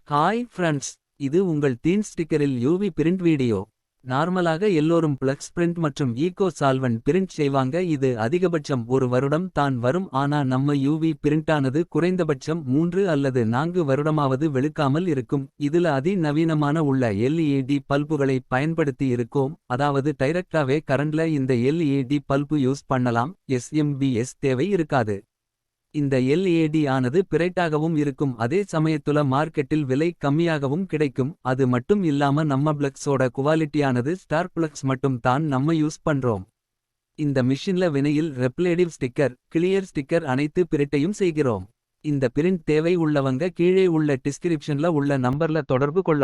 Hi friends. இது உங்கள் தீன் ஸ்டிக்கரில் UV print video. நார்மலாக எல்லோரும் பிளக்ஸ் பிரிண்ட் மற்றும் ஈகோ சால்வன் பிரிண்ட் செய்வாங்க. இது அதிகபட்சம் ஒரு வருடம் தான் வரும். ஆனா நம்ம யூவி பிரிண்டானது குறைந்தபட்சம் 3 அல்லது 4 வருடமாவது வெளுக்காமல் இருக்கும். இதுல அதிநவீனமான உள்ள எல்இடி பல்புகளை பயன்படுத்தி இருக்கோம். அதாவது டைரக்டாவே கரண்ட்ல இந்த எல்இடி பல்பு யூஸ் பண்ணலாம். எஸ்எம்பிஎஸ் தேவை இருக்காது. இந்த எல்இடி ஆனது பிரைட்டாகவும் இருக்கும். அதே சமயத்துல மார்க்கெட்டில் விலை கம்மியாகவும் கிடைக்கும். அது மட்டும் இல்லாம நம்ம பிளக்ஸோட குவாலிட்டியானது ஸ்டார் பிளக்ஸ் மட்டும் தான் நம்ம யூஸ் பண்றோம். இந்த மிஷின்ல வினையில் ரெப்லேடிவ் ஸ்டிக்கர், கிளியர் ஸ்டிக்கர் அனைத்து பிரிட்டையும் செய்கிறோம். இந்த பிரிண்ட் தேவை உள்ளவங்க கீழே உள்ள டிஸ்கிரிப்ஷன்ல உள்ள நம்பர்ல தொடர்பு கொள்ள.